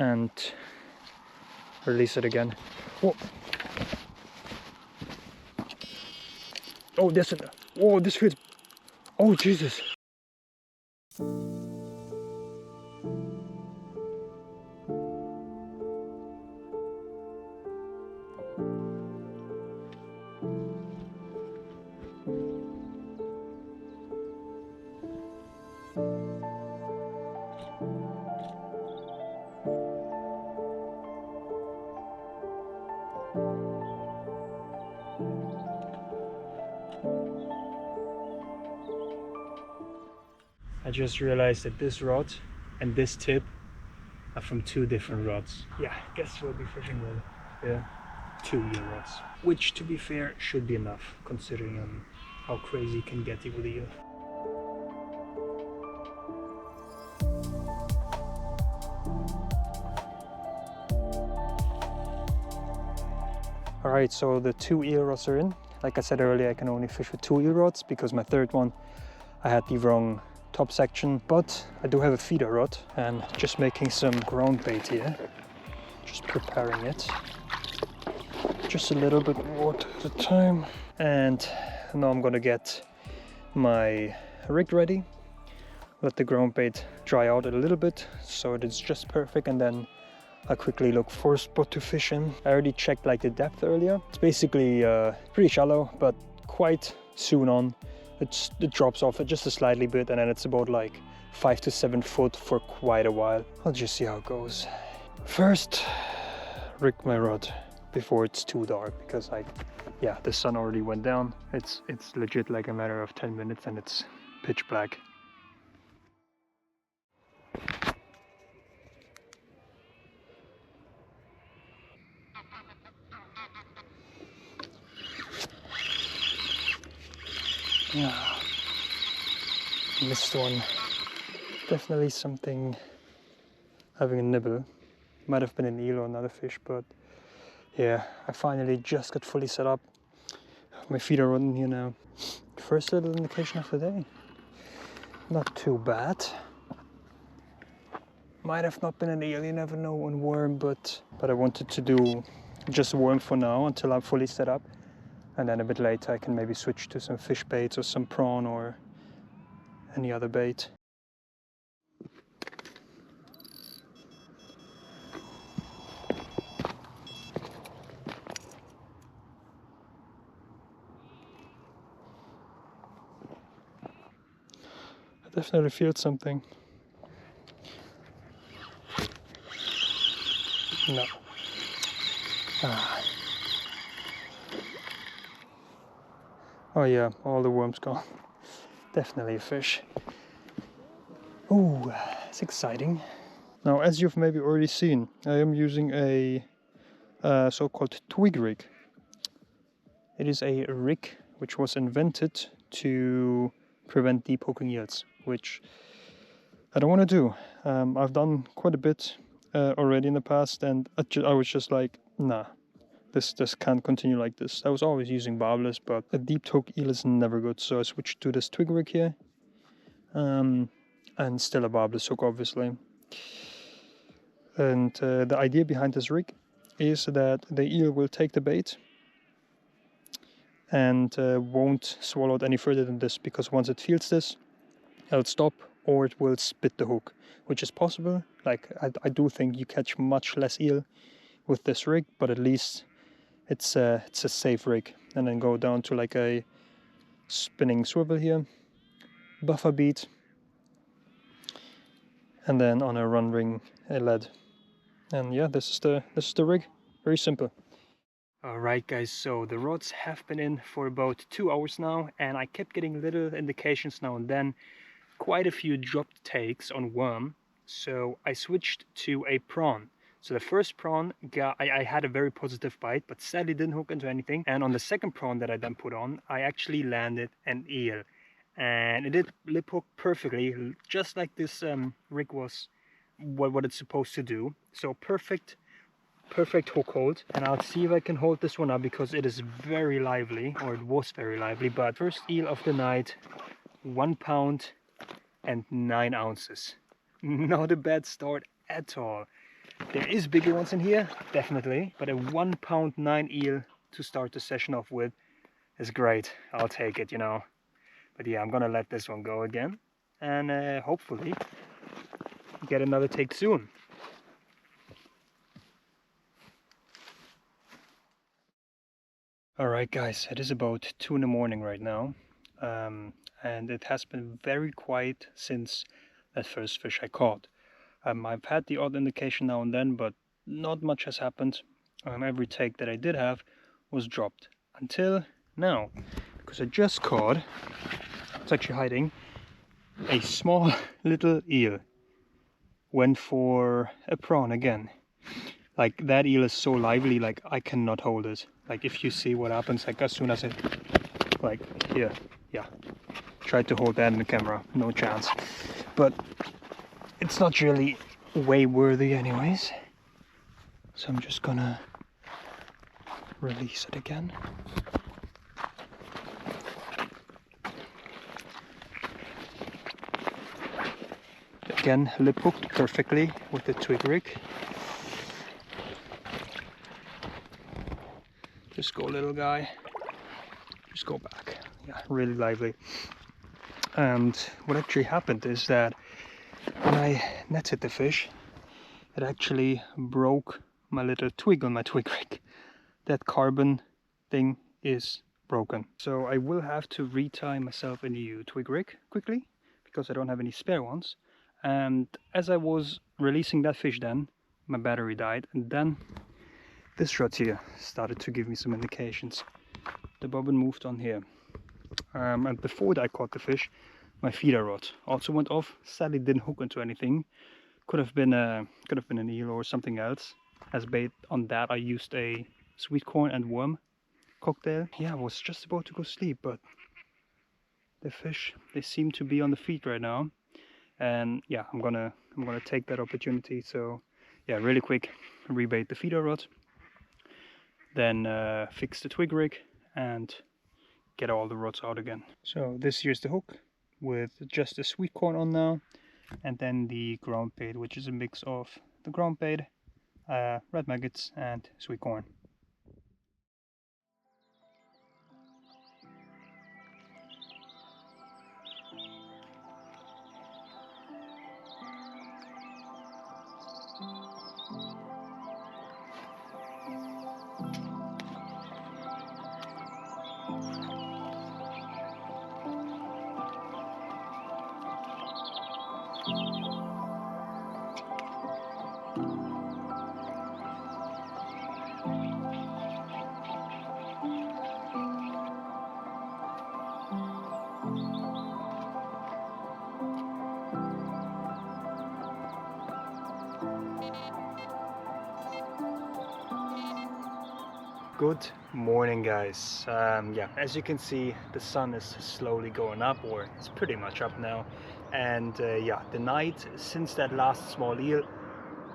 and release it again. Whoa. Oh, this is, oh, this feels, oh Jesus. I just realized that this rod and this tip are from two different rods. Yeah, I guess we'll be fishing with 2 eel rods, which to be fair should be enough considering how crazy it can get with eel. Alright, so the 2 eel rods are in. Like I said earlier, I can only fish with 2 eel rods because my third one I had the wrong top section, but I do have a feeder rod and just making some ground bait here. Just preparing it. Just a little bit water at a time. And now I'm gonna get my rig ready. Let the ground bait dry out a little bit so it's just perfect, and then I'll quickly look for a spot to fish in. I already checked like the depth earlier. It's basically pretty shallow, but quite soon on it drops off just a slightly bit, and then it's about like 5 to 7 foot for quite a while. I'll just see how it goes. First, rig my rod before it's too dark, because yeah, the sun already went down. It's legit like a matter of 10 minutes and it's pitch black. Yeah, missed one. Definitely something having a nibble. Might have been an eel or another fish, but yeah, I finally just got fully set up. My feet are running here now. First little indication of the day. Not too bad. Might have not been an eel, you never know, on worm, but I wanted to do just worm for now until I'm fully set up. And then a bit later I can maybe switch to some fish baits or some prawn or any other bait. I definitely feel something. No. Ah. Oh yeah, all the worms gone. Definitely a fish. Ooh, it's exciting. Now, as you've maybe already seen, I am using a so-called twig rig. It is a rig which was invented to prevent deep hooking eels, which I don't want to do. I've done quite a bit already in the past, and I was just like, nah, this can't continue like this. I was always using barbless, but a deep hook eel is never good, so I switched to this twig rig here. And still a barbless hook, obviously. And the idea behind this rig is that the eel will take the bait and won't swallow it any further than this, because once it feels this, it'll stop or it will spit the hook, which is possible. Like I do think you catch much less eel with this rig, but at least it's a safe rig. And then go down to like a spinning swivel here, buffer bead, and then on a run ring a lead. And yeah, this is the rig. Very simple. Alright guys, so the rods have been in for about 2 hours now, and I kept getting little indications now and then, quite a few dropped takes on worm, so I switched to a prawn. So the first prawn, I had a very positive bite, but sadly didn't hook into anything. And on the second prawn that I then put on, I actually landed an eel. And it did lip hook perfectly, just like this rig was what it's supposed to do. So perfect hook hold. And I'll see if I can hold this one up, because it is very lively, or it was very lively. But first eel of the night, 1 pound and 9 ounces. Not a bad start at all. There is bigger ones in here, definitely, but a 1 pound 9 eel to start the session off with is great. I'll take it, you know. But yeah, I'm gonna let this one go again, and hopefully get another take soon. Alright guys, it is about 2 in the morning right now, and it has been very quiet since that first fish I caught. I've had the odd indication now and then, but not much has happened. Every take that I did have was dropped until now, because I just caught, it's actually hiding, a small little eel. Went for a prawn again. Like, that eel is so lively, like I cannot hold it. Like, if you see what happens, like as soon as it, like here, yeah, tried to hold that in the camera, no chance. But it's not really way worthy anyways, so I'm just gonna release it again. Again, lip hooked perfectly with the twig rig. Just go, little guy, just go back. Yeah, really lively. And what actually happened is that when I netted the fish, it actually broke my little twig on my twig rig. That carbon thing is broken. So I will have to retie myself a new twig rig quickly, because I don't have any spare ones. And as I was releasing that fish then, my battery died, and then this rod here started to give me some indications. The bobbin moved on here. And before I caught the fish, my feeder rod also went off. Sadly didn't hook into anything. Could have been an eel or something else. As bait on that I used a sweet corn and worm cocktail. Yeah, I was just about to go sleep, but the fish, they seem to be on the feed right now. And yeah, I'm gonna take that opportunity. So yeah, really quick, rebait the feeder rod, then fix the twig rig and get all the rods out again. So this here's the hook with just the sweet corn on now, and then the ground bait, which is a mix of the ground bait, red maggots and sweet corn. Good morning guys. Yeah, as you can see, the sun is slowly going up, or it's pretty much up now. And yeah, the night since that last small eel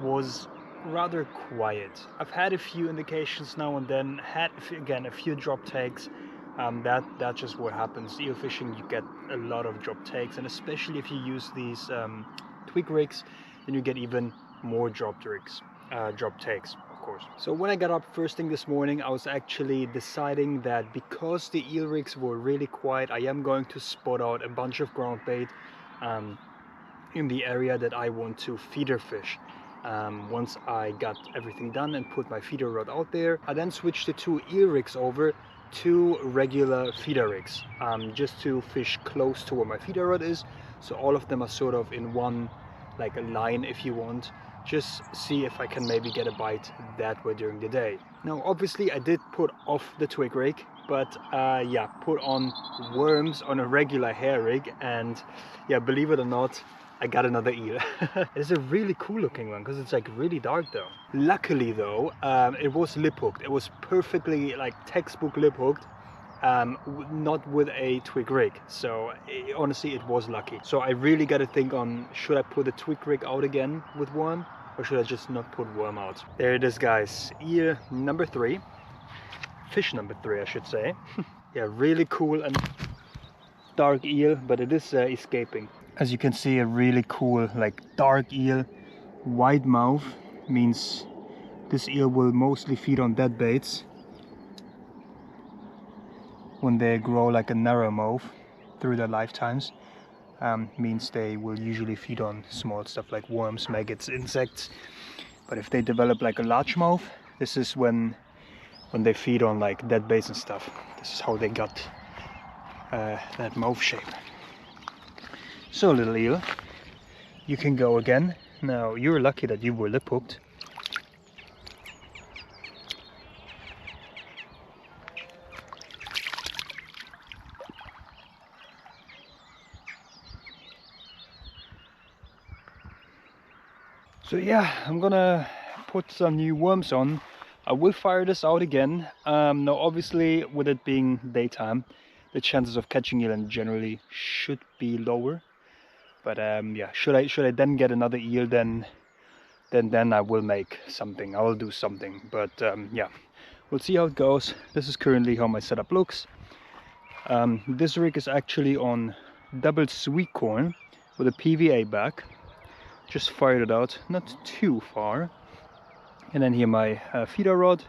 was rather quiet. I've had a few indications now and then, had again a few drop takes. That's just what happens. Eel fishing, you get a lot of drop takes, and especially if you use these twig rigs, then you get even more drop takes. So when I got up first thing this morning, I was actually deciding that because the eel rigs were really quiet, I am going to spot out a bunch of ground bait in the area that I want to feeder fish. Once I got everything done and put my feeder rod out there, I then switched the 2 eel rigs over to regular feeder rigs, just to fish close to where my feeder rod is. So all of them are sort of in one, like a line if you want. Just see if I can maybe get a bite that way during the day. Now obviously I did put off the twig rig, but yeah, put on worms on a regular hair rig, and yeah, believe it or not, I got another eel. It's a really cool looking one because it's like really dark though. Luckily though, it was lip hooked. It was perfectly like textbook lip hooked. Not with a twig rig, so honestly it was lucky. So I really got to think on, should I put the twig rig out again with worm, or should I just not put worm out? There it is guys, eel number 3, fish number 3 I should say. Yeah, really cool and dark eel, but it is escaping. As you can see, a really cool like dark eel, wide mouth, means this eel will mostly feed on dead baits when they grow like a narrow mouth through their lifetimes. Means they will usually feed on small stuff like worms, maggots, insects. But if they develop like a largemouth, this is when they feed on like dead baits and stuff. This is how they got that mouth shape. So little eel, you can go again. Now you're lucky that you were lip hooked. So yeah, I'm gonna put some new worms on. I will fire this out again. Now obviously with it being daytime, the chances of catching eel generally should be lower. But yeah, should I then get another eel, then I will make something. I will do something. But yeah, we'll see how it goes. This is currently how my setup looks. This rig is actually on double sweet corn with a PVA back. Just fired it out, not too far. And then here my feeder rod,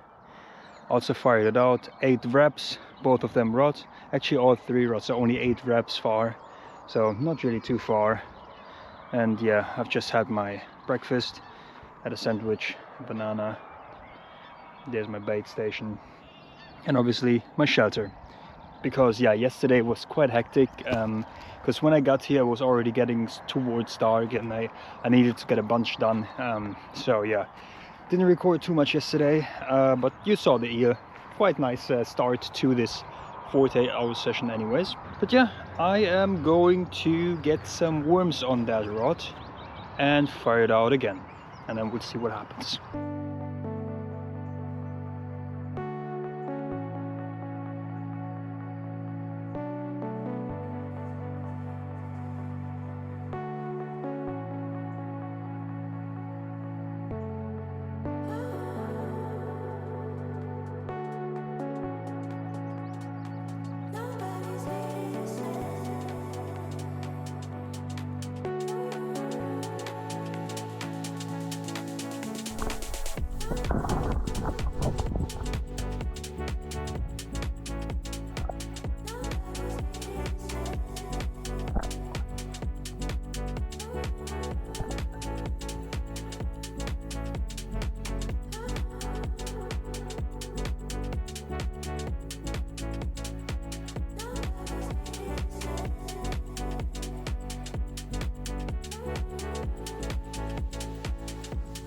also fired it out. 8 reps, both of them rod. Actually all 3 rods are only 8 reps far, so not really too far. And yeah, I've just had my breakfast, had a sandwich, a banana. There's my bait station, and obviously my shelter. Because yeah, yesterday was quite hectic, because when I got here it was already getting towards dark and I needed to get a bunch done. So yeah, didn't record too much yesterday, but you saw the eel. Quite nice start to this 48-hour session anyways. But yeah, I am going to get some worms on that rod and fire it out again, and then we'll see what happens.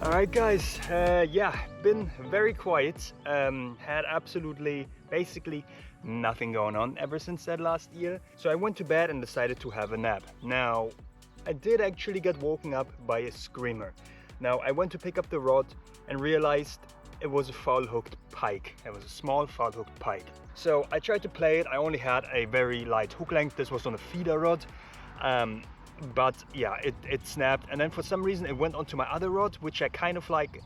Alright guys, yeah, been very quiet, had absolutely, basically nothing going on ever since that last year. So I went to bed and decided to have a nap. Now, I did actually get woken up by a screamer. Now, I went to pick up the rod and realized it was a foul hooked pike. It was a small foul hooked pike. So I tried to play it. I only had a very light hook length. This was on a feeder rod. But yeah, it snapped, and then for some reason it went onto my other rod, which I kind of like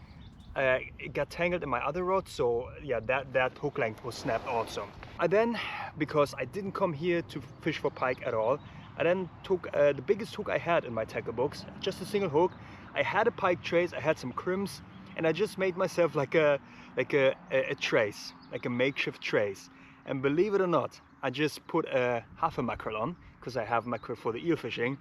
it got tangled in my other rod. So yeah, that hook length was snapped also. I then, because I didn't come here to fish for pike at all, I then took the biggest hook I had in my tackle box, just a single hook. I had a pike trace, I had some crimps, and I just made myself like a trace, like a makeshift trace. And believe it or not, I just put half a mackerel on, because I have mackerel for the eel fishing.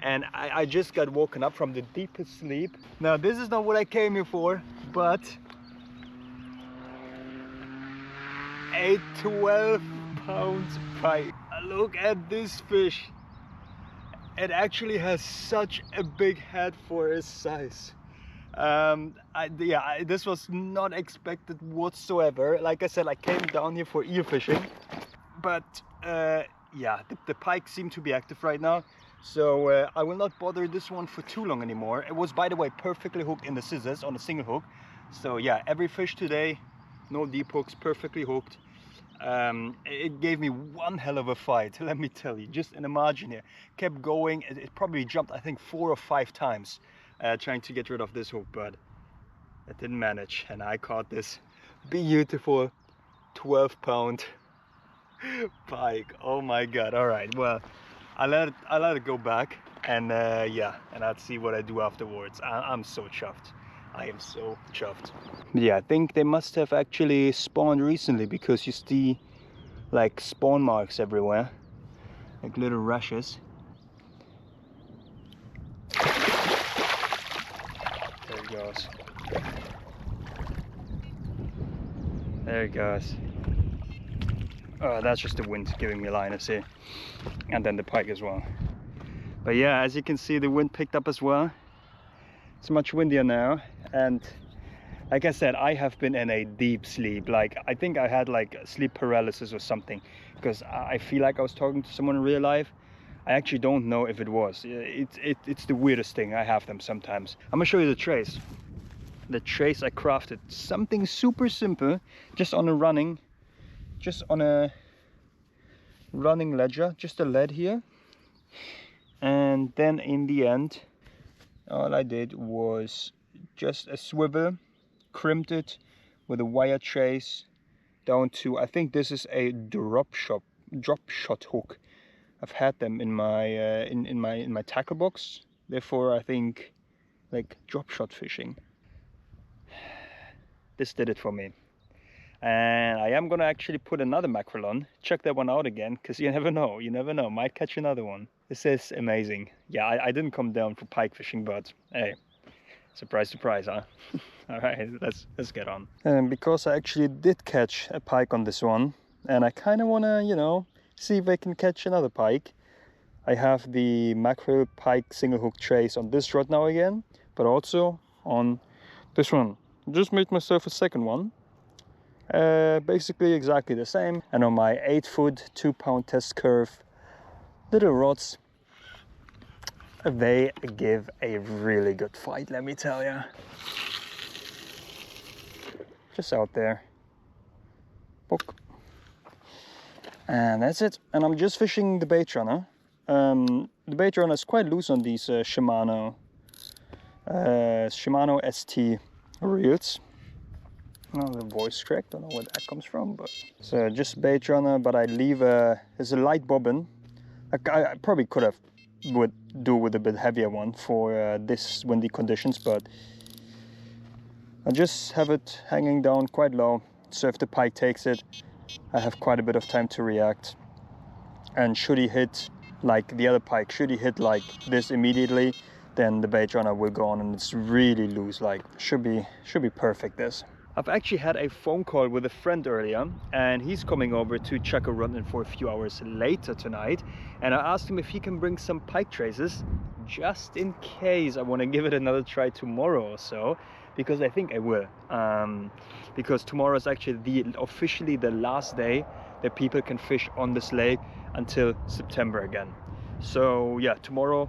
And I just got woken up from the deepest sleep. Now this is not what I came here for, but a 12-pound pike. Look at this fish. It actually has such a big head for its size. This was not expected whatsoever. Like I said, I came down here for eel fishing, but yeah, the pike seem to be active right now. So I will not bother this one for too long anymore. It was, by the way, perfectly hooked in the scissors on a single hook. So yeah, every fish today, no deep hooks, perfectly hooked. It gave me one hell of a fight, let me tell you. Just in a margin here, kept going. It probably jumped, I think, 4 or 5 times trying to get rid of this hook, but it didn't manage. And I caught this beautiful 12-pound pike. Oh my god. All right, well, I let it go back, and yeah, and I'll see what I do afterwards. I'm so chuffed. I am so chuffed. Yeah, I think they must have actually spawned recently, because you see like spawn marks everywhere, like little rashes. There he goes. There he goes. Oh, that's just the wind giving me line, I see. And then the pike as well. But yeah, as you can see, the wind picked up as well. It's much windier now, and like I said, I have been in a deep sleep. Like, I think I had like sleep paralysis or something, because I feel like I was talking to someone in real life. I actually don't know if it was. It's the weirdest thing. I have them sometimes. I'm gonna show you the trace. The trace I crafted. Something super simple, just on a running ledger, just a lead here. And then in the end, all I did was just a swivel, crimped it with a wire trace down to, I think this is a drop shot hook. I've had them in my in my tackle box, therefore I think like drop shot fishing. This did it for me. And I am gonna actually put another mackerel on, check that one out again, because you never know, might catch another one. This is amazing. Yeah, I didn't come down for pike fishing, but hey, surprise, surprise, huh? All right, let's get on. And because I actually did catch a pike on this one, and I kind of want to, you know, see if I can catch another pike, I have the mackerel pike single hook trace on this rod now again, but also on this one. Just made myself a second one. Basically exactly the same. And on my 8-foot, 2-pound test curve little rods, they give a really good fight, let me tell you. Just out there. Poke. And that's it. And I'm just fishing the bait runner. The bait runner is quite loose on these Shimano ST reels. Oh, the voice crack, don't know where that comes from, but so just bait runner, but I leave there's a light bobbin. I probably could have do with a bit heavier one for this windy conditions, but I just have it hanging down quite low, so if the pike takes it, I have quite a bit of time to react. And should he hit like the other pike, should he hit like this immediately, then the bait runner will go on, and it's really loose, like should be perfect this. I've actually had a phone call with a friend earlier, and he's coming over to check a run in for a few hours later tonight. And I asked him if he can bring some pike traces, just in case I want to give it another try tomorrow or so, because I think I will. Because tomorrow is actually officially the last day that people can fish on this lake until September again. So yeah, tomorrow,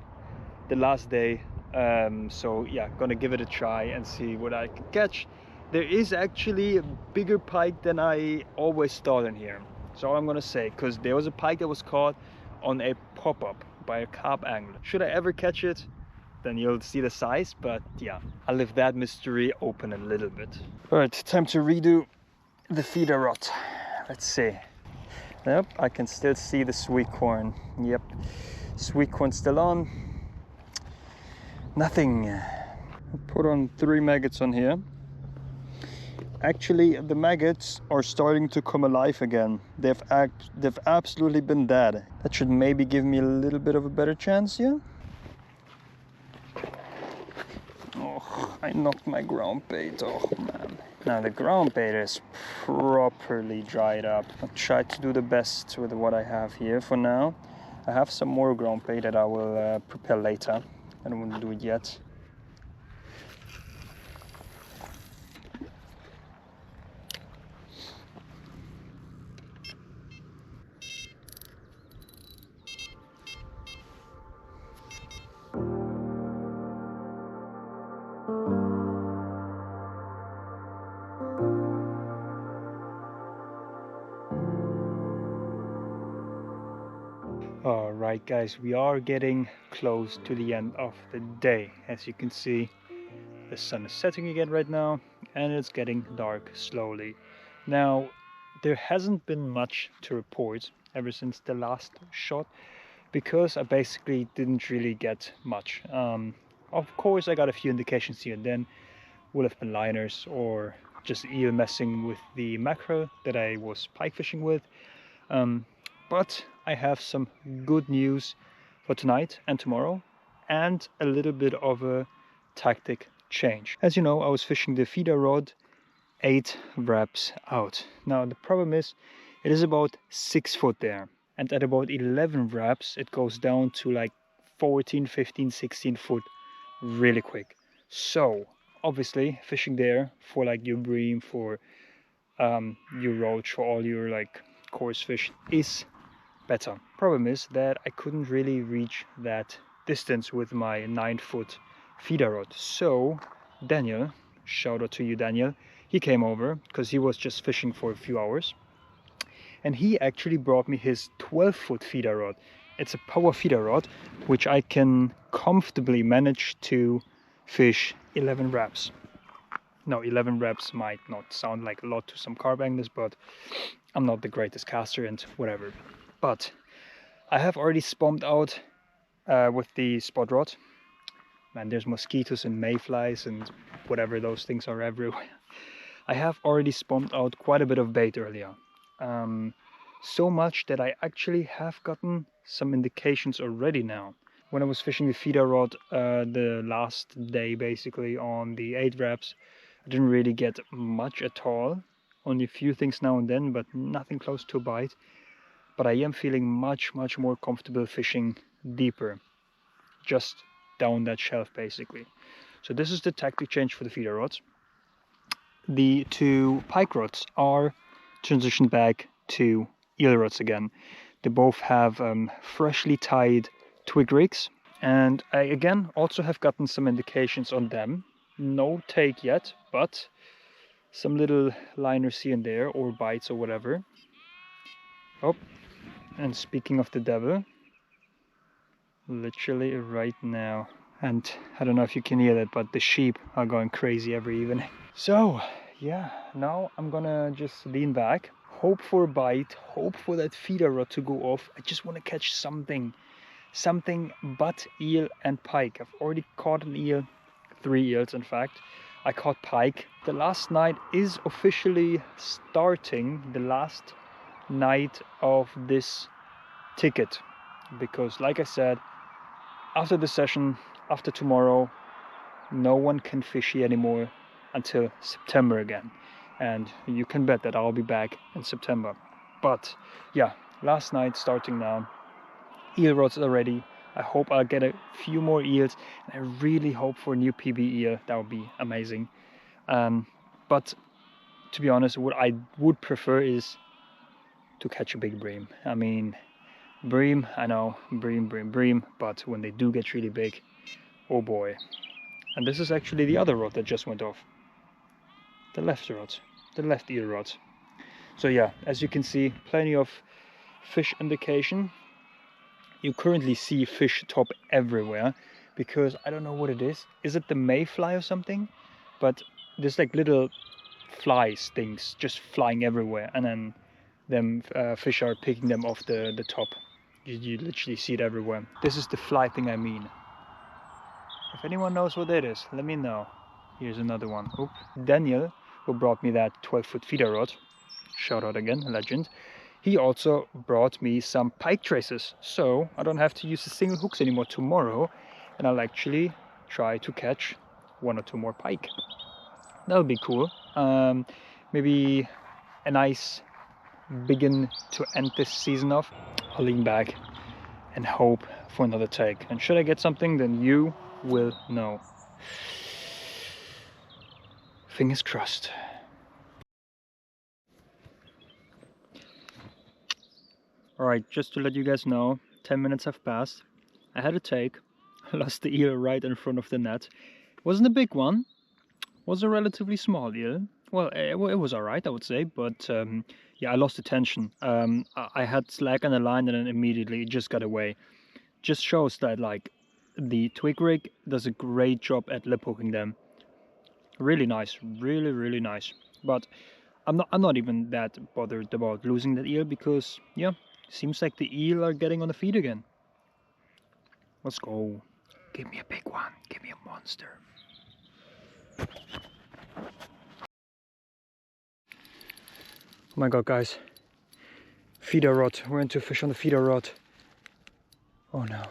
the last day. So yeah, gonna give it a try and see what I can catch. There is actually a bigger pike than I always thought in here. So all I'm gonna say, because there was a pike that was caught on a pop-up by a carp angler. Should I ever catch it, then you'll see the size, but yeah, I'll leave that mystery open a little bit. All right, time to redo the feeder rod. Let's see. Yep, I can still see the sweet corn. Yep, sweet corn still on. Nothing. Put on 3 maggots on here. Actually, the maggots are starting to come alive again. They've absolutely been dead. That should maybe give me a little bit of a better chance here. Oh, I knocked my ground bait. Oh man. Now the ground bait is properly dried up. I'll try to do the best with what I have here for now. I have some more ground bait that I will prepare later. I don't want to do it yet. All right, guys, we are getting close to the end of the day. As you can see, the sun is setting again right now, and it's getting dark slowly. Now, there hasn't been much to report ever since the last shot, because I basically didn't really get much. Of course, I got a few indications here and then, will have been liners or just eel messing with the mackerel that I was pike fishing with. But I have some good news for tonight and tomorrow, and a little bit of a tactic change. As you know, I was fishing the feeder rod 8 wraps out. Now the problem is it is about 6 foot there, and at about 11 wraps it goes down to like 14, 15, 16 foot really quick. So obviously fishing there for like your bream, for your roach, for all your like coarse fish is better. Problem is that I couldn't really reach that distance with my 9 foot feeder rod. So Daniel, shout out to you Daniel, he came over because he was just fishing for a few hours, and he actually brought me his 12 foot feeder rod. It's a power feeder rod which I can comfortably manage to fish 11 wraps. Now 11 reps might not sound like a lot to some carp anglers, but I'm not the greatest caster and whatever. But I have already spomped out with the spot rod. Man, there's mosquitoes and mayflies and whatever those things are everywhere. I have already spomped out quite a bit of bait earlier. So much that I actually have gotten some indications already now. When I was fishing the feeder rod the last day, basically on the 8 wraps, I didn't really get much at all. Only a few things now and then, but nothing close to a bite. But I am feeling much more comfortable fishing deeper, just down that shelf basically. So this is the tactic change for the feeder rods. The 2 pike rods are transitioned back to eel rods again. They both have freshly tied twig rigs, and I again also have gotten some indications on them. No take yet, but some little liners here and there, or bites or whatever. Oh, and speaking of the devil, literally right now, and I don't know if you can hear that, but the sheep are going crazy every evening. So yeah, now I'm gonna just lean back, hope for a bite, hope for that feeder rod to go off. I just want to catch something but eel and pike. I've already caught an eel, 3 eels in fact. I caught pike. The last night is officially starting, the last night of this ticket, because like I said, after the session, after tomorrow, no one can fish here anymore until September again, and you can bet that I'll be back in September. But yeah, last night starting now. Eel rods are ready. I hope I'll get a few more eels, and I really hope for a new PB eel. That would be amazing. But to be honest, what I would prefer is to catch a big bream. I mean, bream, I know, bream, but when they do get really big, oh boy. And this is actually the other rod that just went off. The left rod, the left eel rod. So yeah, as you can see, plenty of fish indication. You currently see fish top everywhere, because I don't know what it is. Is it the mayfly or something? But there's like little flies things just flying everywhere, and then them fish are picking them off the top. You literally see it everywhere. This is the fly thing I mean. If anyone knows what it is, let me know. Here's another one. Oop. Daniel, who brought me that 12-foot feeder rod, shout out again, legend, he also brought me some pike traces, so I don't have to use the single hooks anymore tomorrow, and I'll actually try to catch 1 or 2 more pike. That'll be cool. Maybe a nice begin to end this season off. I'll lean back and hope for another take, and should I get something, then you will know. Fingers crossed. Alright, just to let you guys know, 10 minutes have passed. I had a take, lost the eel right in front of the net. Wasn't a big one, was a relatively small eel. Well, it was alright, I would say, but yeah, I lost attention. I had slack on the line and then immediately it just got away. Just shows that like the twig rig does a great job at lip hooking them. Really nice, really nice. But I'm not even that bothered about losing that eel, because yeah, seems like the eel are getting on the feed again. Let's go. Give me a big one. Give me a monster. my god, guys. Feeder rod. We're into fish on the feeder rod. Oh no.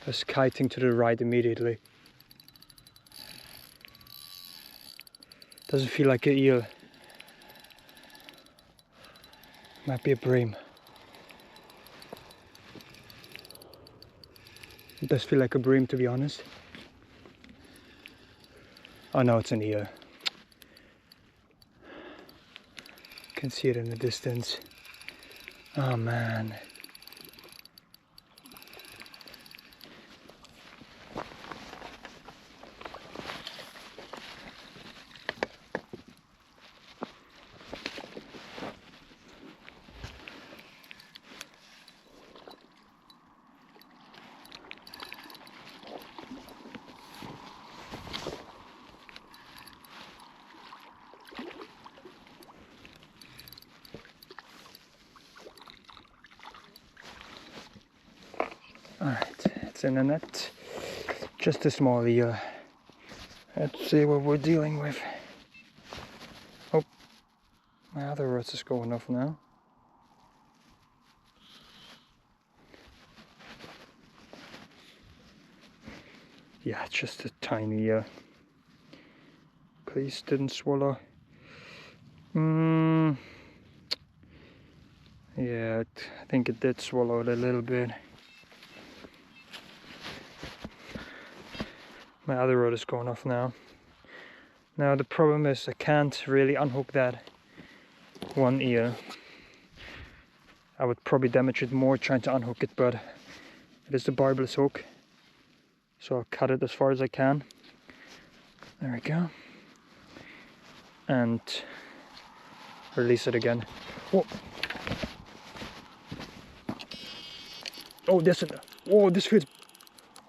Just kiting to the right immediately. Doesn't feel like an eel. Might be a bream. It does feel like a bream, to be honest. Oh no, it's an eel. Can see it in the distance. Oh man. Alright, it's in a net. Just a small eel. Let's see what we're dealing with. Oh, my other rod is going off now. Yeah, it's just a tiny eel. Please didn't swallow. Yeah, I think it did swallow it a little bit. My other rod is going off now. Now the problem is I can't really unhook that one eel. I would probably damage it more trying to unhook it, but it is the barbless hook. So I'll cut it as far as I can. There we go. And release it again. Whoa. Oh, this is, oh, this feels,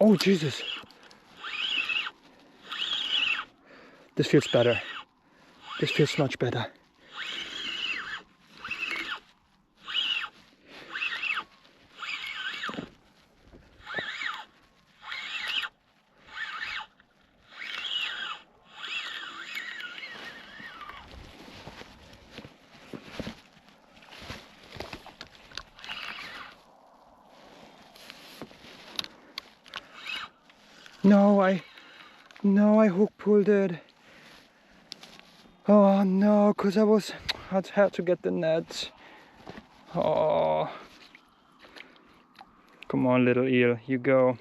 oh Jesus. This feels better. This feels much better. No, I hook pulled it. Oh no, cause I had to get the net. Oh, come on, little eel, you go.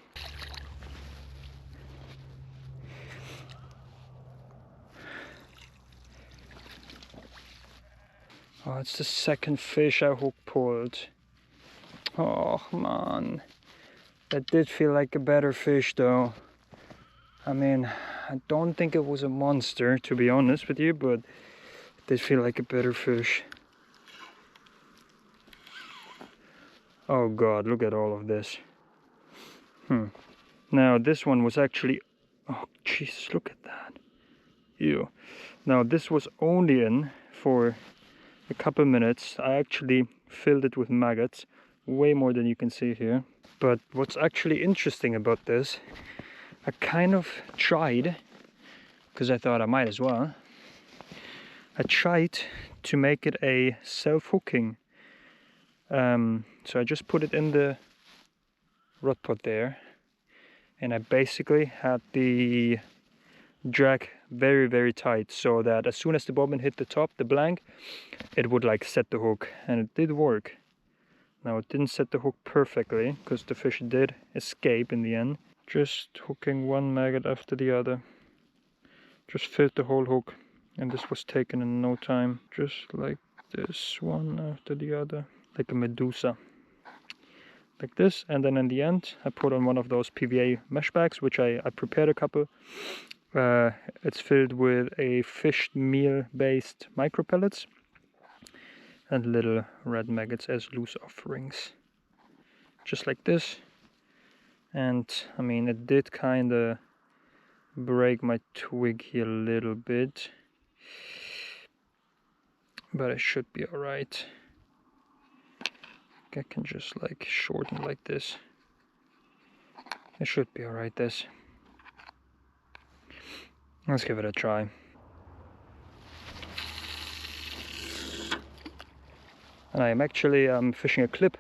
Oh, it's the second fish I hook pulled. Oh man, that did feel like a better fish though. I mean, I don't think it was a monster, to be honest with you, but it did feel like a better fish. Oh god, look at all of this. Now this one was actually, oh Jesus, look at that. Ew. Now this was only in for a couple minutes. I actually filled it with maggots, way more than you can see here. But what's actually interesting about this, I kind of tried, because I thought I might as well, I tried to make it a self-hooking. So I just put it in the rod pot there, and I basically had the drag very, very tight, so that as soon as the bobbin hit the top, the blank, it would like set the hook, and it did work. Now it didn't set the hook perfectly, because the fish did escape in the end. Just hooking one maggot after the other. Just filled the whole hook, and this was taken in no time. Just like this, one after the other, like a medusa. Like this, and then in the end I put on one of those PVA mesh bags, which I prepared a couple. It's filled with a fish meal based micro pellets and little red maggots as loose offerings, just like this. And I mean, it did kind of break my twig here a little bit, but it should be all right. I can just like shorten like this. It should be all right. This. Let's give it a try. And I am actually fishing a clip.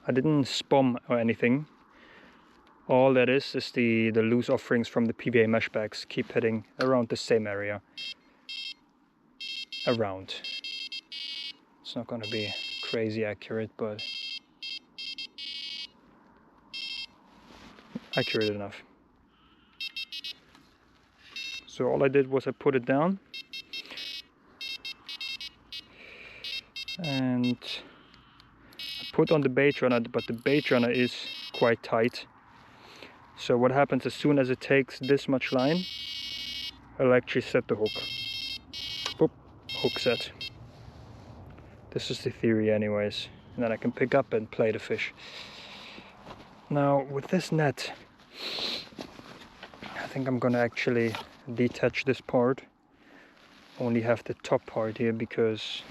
I didn't spom or anything. All that is the loose offerings from the PVA mesh bags. Keep hitting around the same area. Around. It's not going to be crazy accurate, but accurate enough. So all I did was I put it down and I put on the bait runner, but the bait runner is quite tight. So what happens as soon as it takes this much line, I'll actually set the hook. Boop, hook set. This is the theory anyways. And then I can pick up and play the fish. Now with this net, I think I'm gonna actually detach this part. Only have the top part here because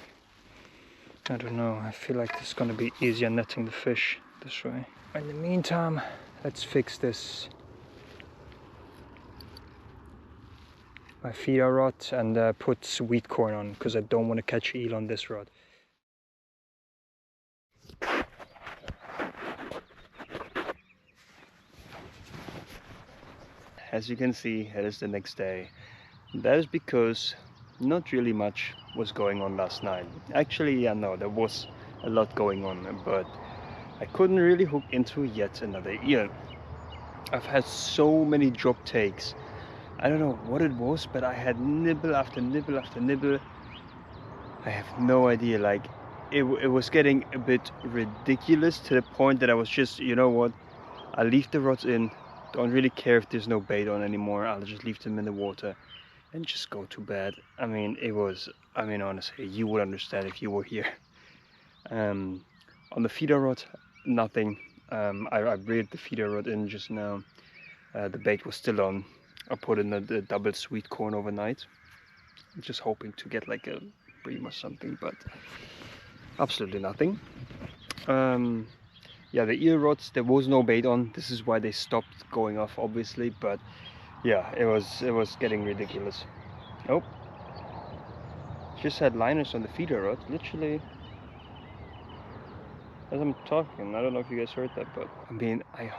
I don't know, I feel like it's gonna be easier netting the fish this way. In the meantime, let's fix this. My feeder rod and put sweet corn on because I don't want to catch eel on this rod. As you can see, it is the next day. That is because not really much was going on last night. Actually, yeah, no, there was a lot going on, but I couldn't really hook into yet another eel. I've had so many drop takes. I don't know what it was, but I had nibble after nibble after nibble. I have no idea, like it was getting a bit ridiculous to the point that I was just, you know what, I'll leave the rods in, don't really care if there's no bait on anymore, I'll just leave them in the water and just go to bed. I mean, honestly, you would understand if you were here. On the feeder rod, nothing. I reeled the feeder rod in just now. The bait was still on. I put in the double sweet corn overnight. Just hoping to get like a bream or something, but absolutely nothing. Yeah, the eel rods, there was no bait on. This is why they stopped going off, obviously, but yeah, it was getting ridiculous. Nope. Just had liners on the feeder rod, literally. As I'm talking, I don't know if you guys heard that, but I mean, I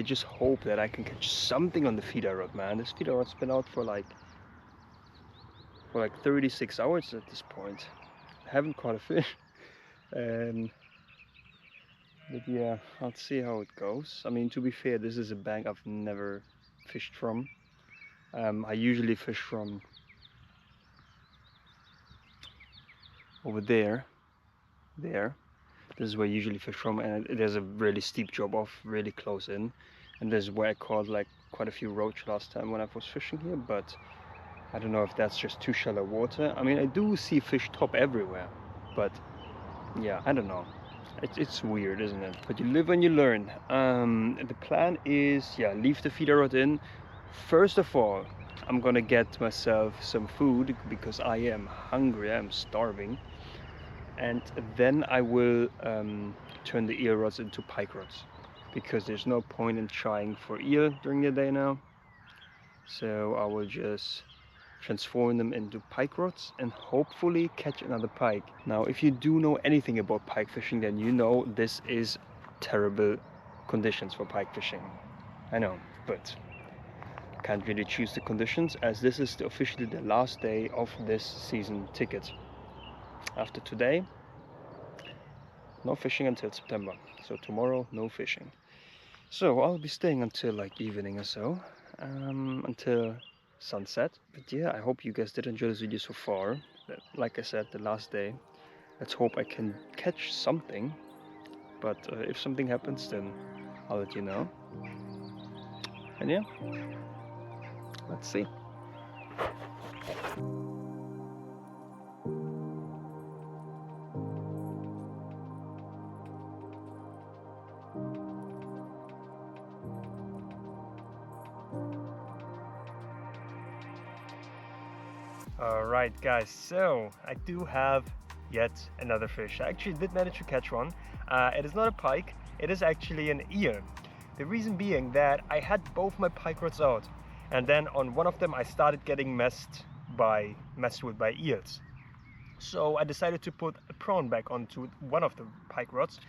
just hope that I can catch something on the feeder rod, man. This feeder rod's been out for like 36 hours at this point. I haven't caught a fish. But yeah, I'll see how it goes. I mean, to be fair, this is a bank I've never fished from. I usually fish from over there. This is where I usually fish from, and there's a really steep drop off really close in, and this is where I caught like quite a few roach last time when I was fishing here, but I don't know if that's just too shallow water. I mean, I do see fish top everywhere, but yeah, I don't know. It's weird, isn't it? But you live and you learn. The plan is, yeah, leave the feeder rod in. First of all, I'm gonna get myself some food because I am hungry, I'm starving. And then I will turn the eel rods into pike rods because there's no point in trying for eel during the day now. So I will just transform them into pike rods and hopefully catch another pike. Now, if you do know anything about pike fishing, then you know this is terrible conditions for pike fishing. I know, but can't really choose the conditions as this is officially the last day of this season ticket. After today, no fishing until September. So tomorrow, no fishing. So I'll be staying until like evening or so, until sunset. But yeah, I hope you guys did enjoy this video so far. Like I said, the last day. Let's hope I can catch something. But if something happens, then I'll let you know. And yeah, let's see. Alright guys, so I do have yet another fish. I actually did manage to catch one. It is not a pike, it is actually an eel. The reason being that I had both my pike rods out, and then on one of them I started getting messed with by eels. So I decided to put a prawn back onto one of the pike rods,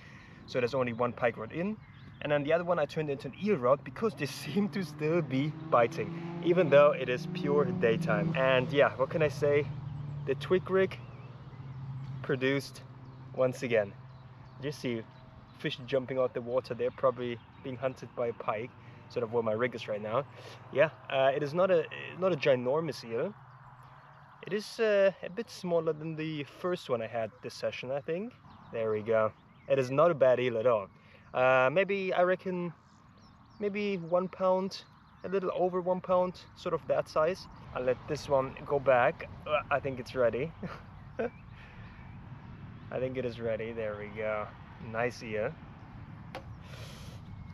so there's only one pike rod in, and then the other one I turned into an eel rod because they seem to still be biting, even though it is pure daytime. And yeah, what can I say? The twig rig produced once again. You see fish jumping out the water. They're probably being hunted by a pike, sort of where my rig is right now. Yeah, it is not a ginormous eel. It is a bit smaller than the first one I had this session, I think. There we go. It is not a bad eel at all. Maybe, I reckon, maybe 1 pound, a little over 1 pound, sort of that size. I'll let this one go back. I think it's ready. I think it is ready. There we go. Nice eel.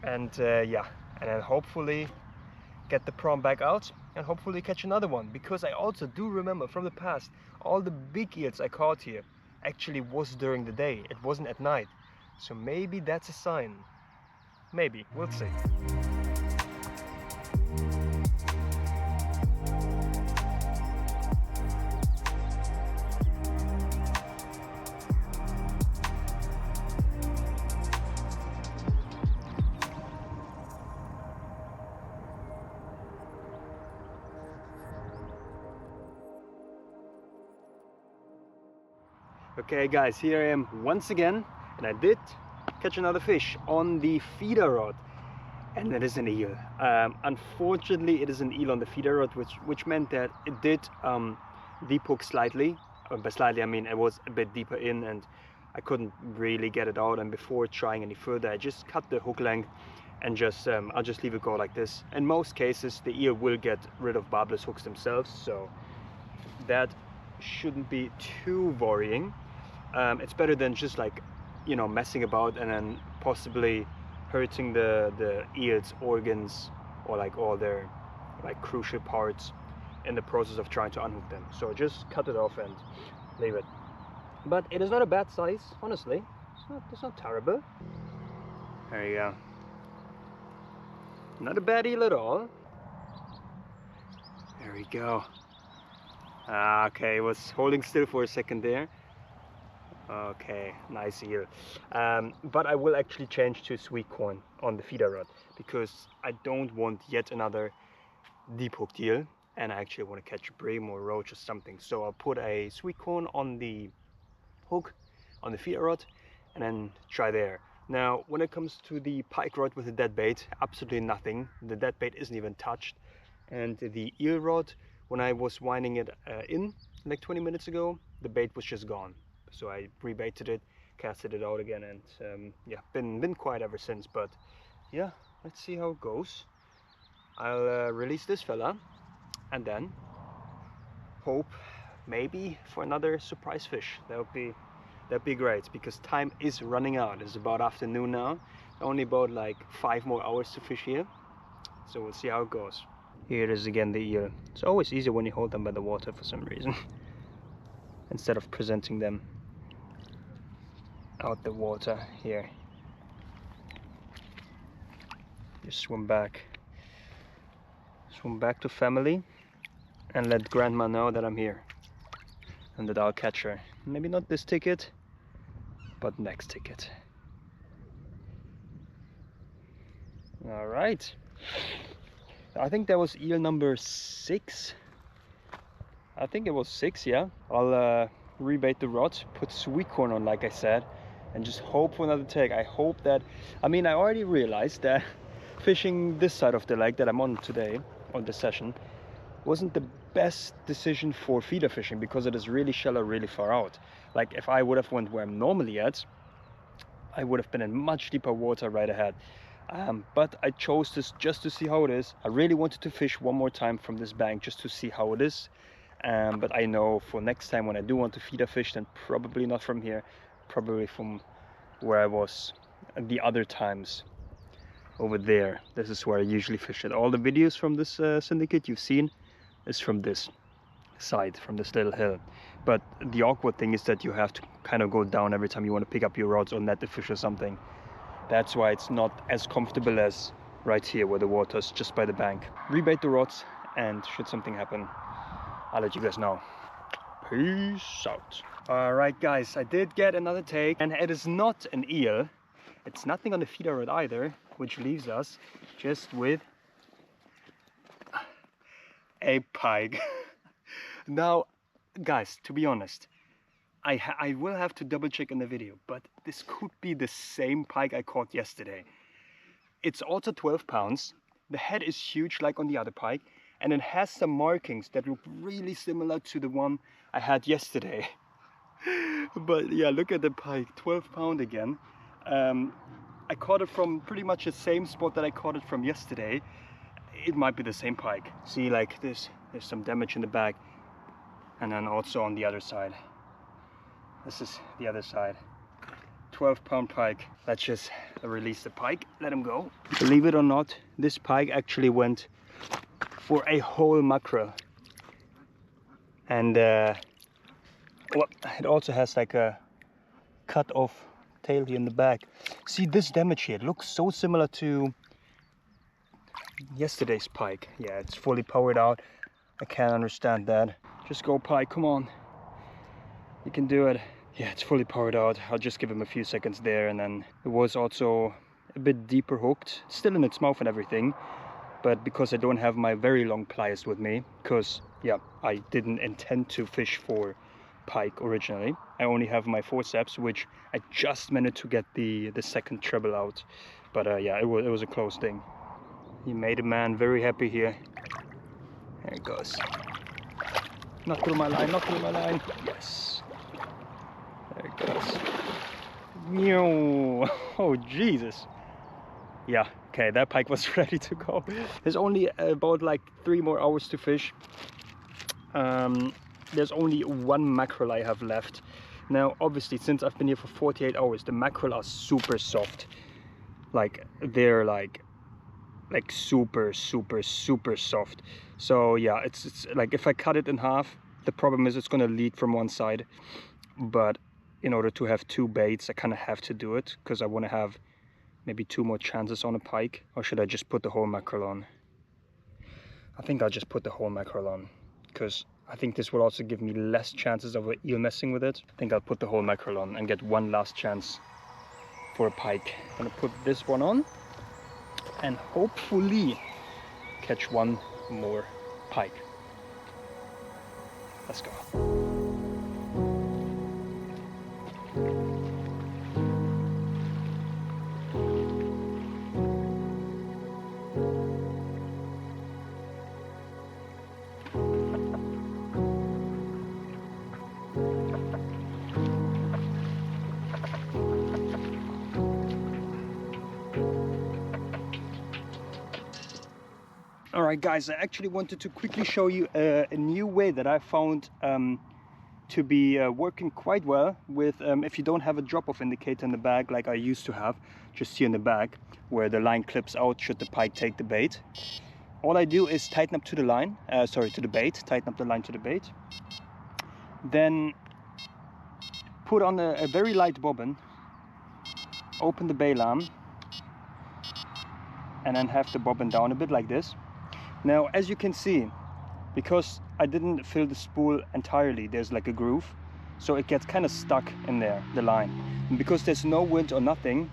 And yeah, and then hopefully get the prawn back out and hopefully catch another one, because I also do remember from the past all the big eels I caught here actually was during the day. It wasn't at night, so maybe that's a sign. Maybe, we'll see. Okay guys, here I am once again, and I did catch another fish on the feeder rod, and that is an eel. Unfortunately it is an eel on the feeder rod, which meant that it did deep hook slightly. By slightly I mean it was a bit deeper in and I couldn't really get it out, and before trying any further I just cut the hook length and just I'll just leave it go like this. In most cases the eel will get rid of barbless hooks themselves, so that shouldn't be too worrying. It's better than just, like, you know, messing about and then possibly hurting the eel's organs or like all their like crucial parts in the process of trying to unhook them. So just cut it off and leave it. But it is not a bad size, honestly. It's not terrible. There you go. Not a bad eel at all. There we go. Okay, it was holding still for a second there. Okay, nice eel. But I will actually change to sweet corn on the feeder rod, because I don't want yet another deep hooked eel, and I actually want to catch a bream or a roach or something. So I'll put a sweet corn on the hook on the feeder rod and then try there. Now when it comes to the pike rod with the dead bait, absolutely nothing. The dead bait isn't even touched, and the eel rod, when I was winding it in like 20 minutes ago, the bait was just gone. So I rebaited it, casted it out again, and yeah, been quiet ever since. But yeah, let's see how it goes. I'll release this fella and then hope maybe for another surprise fish. That'd be great, because time is running out. It's about afternoon now, only about like 5 more hours to fish here, so we'll see how it goes. Here it is again, the eel. It's always easier when you hold them by the water for some reason instead of presenting them out the water. Here, just swim back to family and let grandma know that I'm here and that I'll catch her. Maybe not this ticket, but next ticket. All right, I think that was eel number 6. I think it was 6, yeah. I'll rebait the rod, put sweet corn on like I said, and just hope for another take. I hope that, I mean, I already realized that fishing this side of the lake that I'm on today, on this session, wasn't the best decision for feeder fishing, because it is really shallow, really far out. Like if I would have went where I'm normally at, I would have been in much deeper water right ahead. But I chose this just to see how it is. I really wanted to fish one more time from this bank just to see how it is. But I know for next time when I do want to feeder fish, then probably not from here, probably from where I was the other times over there. This is where I usually fish it. All the videos from this syndicate you've seen is from this side, from this little hill. But the awkward thing is that you have to kind of go down every time you want to pick up your rods or net the fish or something. That's why it's not as comfortable as right here where the water's just by the bank. Rebait the rods, and should something happen, I'll let you guys know. Peace out. All right, guys, I did get another take, and it is not an eel. It's nothing on the feeder rod either, which leaves us just with a pike. Now, guys, to be honest, I will have to double check in the video, but this could be the same pike I caught yesterday. It's also 12 pounds. The head is huge like on the other pike, and it has some markings that look really similar to the one I had yesterday. But yeah, look at the pike, 12 pound again. I caught it from pretty much the same spot that I caught it from yesterday. It might be the same pike. See, like this, there's some damage in the back, and then also on the other side. This is the other side. 12 pound pike. Let's just release the pike, let him go. Believe it or not, this pike actually went for a whole mackerel. And well, it also has like a cut off tail here in the back. See this damage here, it looks so similar to yesterday's pike. Yeah, it's fully powered out. I can't understand that. Just go, pike, come on. You can do it. Yeah, it's fully powered out. I'll just give him a few seconds there, and then it was also a bit deeper hooked, still in its mouth and everything, but because I don't have my very long pliers with me, because yeah, I didn't intend to fish for pike originally. I only have my forceps, which I just managed to get the second treble out, but yeah, it was a close thing. He made a man very happy here. There it goes. Not through my line, not through my line. Yes. There it goes. Meow. Oh, Jesus. Yeah, okay, that pike was ready to go. There's only about like 3 more hours to fish. There's only 1 mackerel I have left. Now, obviously, since I've been here for 48 hours, the mackerel are super soft. Like, they're like super soft. So yeah, it's like if I cut it in half, the problem is it's gonna lead from one side. But in order to have 2 baits, I kind of have to do it, because I want to have maybe 2 more chances on a pike. Or should I just put the whole mackerel on? I think I'll just put the whole mackerel on, because I think this will also give me less chances of an eel messing with it. I think I'll put the whole mackerel on and get 1 last chance for a pike. I'm gonna put this one on and hopefully catch 1 more pike. Let's go. Alright guys, I actually wanted to quickly show you a new way that I found to be working quite well with if you don't have a drop-off indicator in the bag like I used to have, just here in the bag where the line clips out should the pike take the bait. All I do is tighten up to the line, to the bait, tighten up the line to the bait. Then put on a very light bobbin, open the bail arm, and then have the bobbin down a bit like this. Now, as you can see, because I didn't fill the spool entirely, there's like a groove, so it gets kind of stuck in there, the line. And because there's no wind or nothing,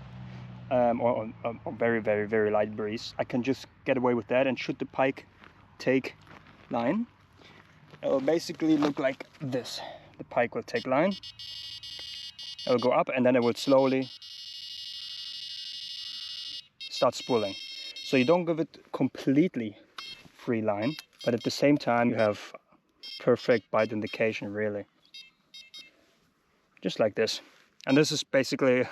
or very light breeze, I can just get away with that. And should the pike take line, it will basically look like this. The pike will take line, it will go up, and then it will slowly start spooling. So you don't give it completely free line, but at the same time you have perfect bite indication, really. Just like this. And this is basically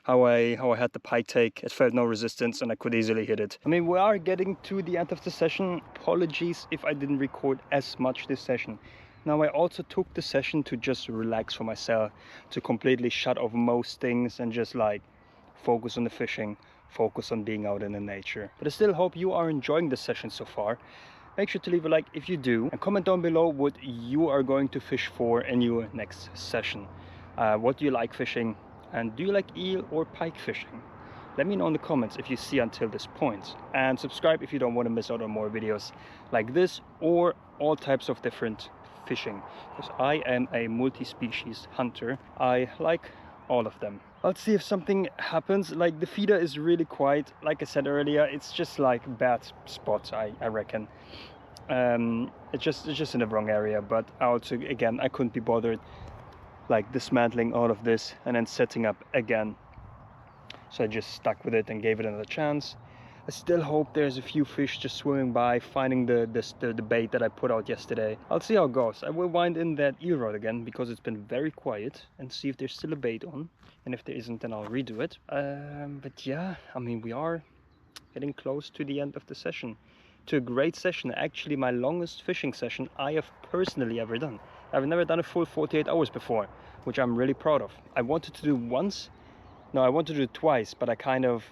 how I had the pike take. It felt no resistance and I could easily hit it. I mean, we are getting to the end of the session. Apologies if I didn't record as much this session. Now, I also took the session to just relax for myself, to completely shut off most things and just like focus on the fishing, focus on being out in the nature. But I still hope you are enjoying the session so far. Make sure to leave a like if you do, and comment down below what you are going to fish for in your next session. What do you like fishing, and do you like eel or pike fishing? Let me know in the comments if you see until this point, and subscribe if you don't want to miss out on more videos like this or all types of different fishing, because I am a multi-species hunter. I like all of them. Let's see if something happens. Like, the feeder is really quiet. Like I said earlier, it's just like bad spots, I reckon. It's just in the wrong area. But also, again, I couldn't be bothered like dismantling all of this and then setting up again, so I just stuck with it and gave it another chance. I still hope there's a few fish just swimming by, finding the bait that I put out yesterday. I'll see how it goes. I will wind in that eel rod again because it's been very quiet, and see if there's still a bait on. And if there isn't, then I'll redo it. But yeah, I mean, we are getting close to the end of the session. To a great session, actually my longest fishing session I have personally ever done. I've never done a full 48 hours before, which I'm really proud of. I wanted to do once. No, I wanted to do it twice, but I kind of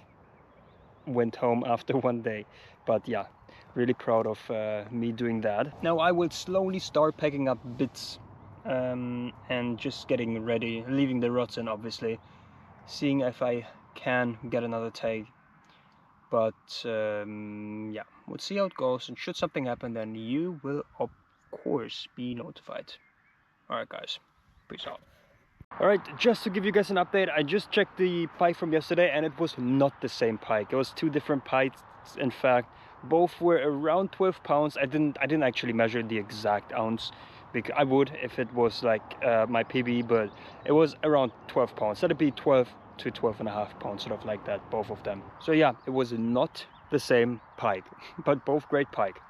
went home after one day. But yeah, really proud of me doing that. Now I will slowly start packing up bits and just getting ready, leaving the rods in obviously, seeing if I can get another tag. But yeah, we'll see how it goes, and should something happen, then you will of course be notified. Alright guys, peace out. Alright, just to give you guys an update, I just checked the pike from yesterday and it was not the same pike. It was two different pikes, in fact. Both were around 12 pounds. I didn't actually measure the exact ounce, because I would if it was like my PB, but it was around 12 pounds. That'd be 12 to 12.5 pounds, sort of like that, both of them. So yeah, it was not the same pike, but both great pike.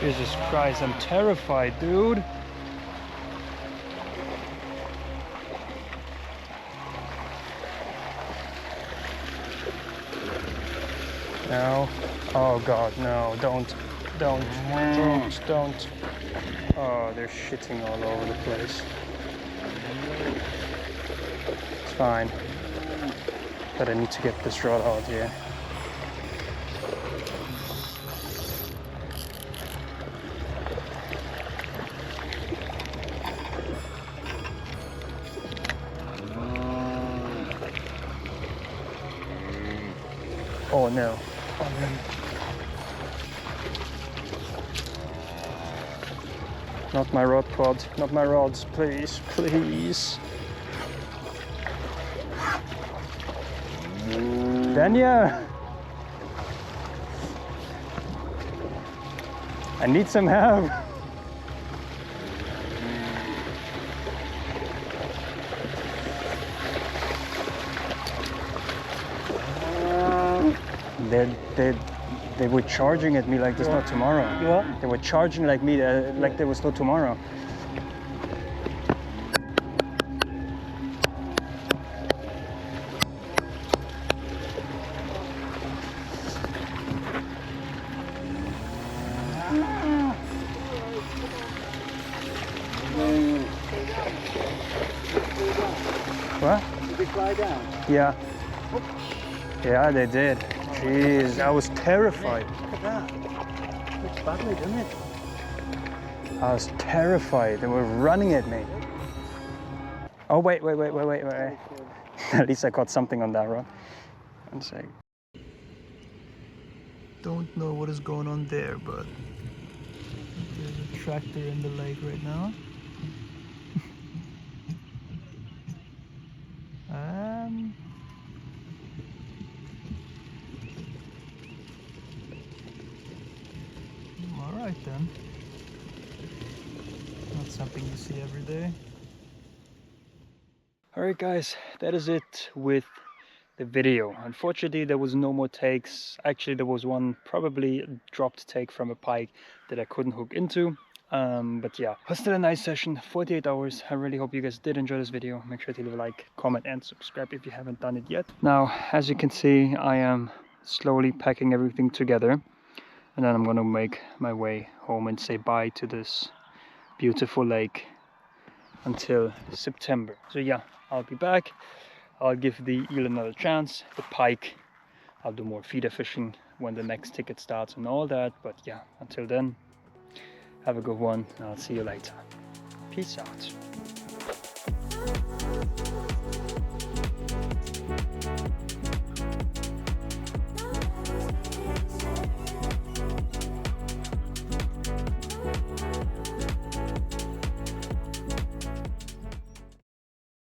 Jesus Christ, I'm terrified, dude. No. Oh God, no, don't. Oh, they're shitting all over the place. It's fine. But I need to get this rod out here. Oh no. Oh no. Not my rod pod, not my rods, please, please. Dania! I need some help. They were charging at me like there's no tomorrow. What? They were charging like me like there was no tomorrow. What? Did they fly down? Yeah. Yeah, they did. Jeez, I was terrified. Look at that. Looks badly, doesn't it? I was terrified. They were running at me. Oh, wait. At least I caught something on that rod. One sec. Don't know what is going on there, but there's a tractor in the lake right now. Alright then. Not something you see every day. Alright guys, that is it with the video. Unfortunately there was no more takes. Actually there was one probably dropped take from a pike that I couldn't hook into. But yeah, it was still a nice session, 48 hours. I really hope you guys did enjoy this video. Make sure to leave a like, comment and subscribe if you haven't done it yet. Now, as you can see, I am slowly packing everything together, and then I'm gonna make my way home and say bye to this beautiful lake until September. So yeah, I'll be back. I'll give the eel another chance. The pike, I'll do more feeder fishing when the next ticket starts and all that. But yeah, until then, have a good one, and I'll see you later. Peace out.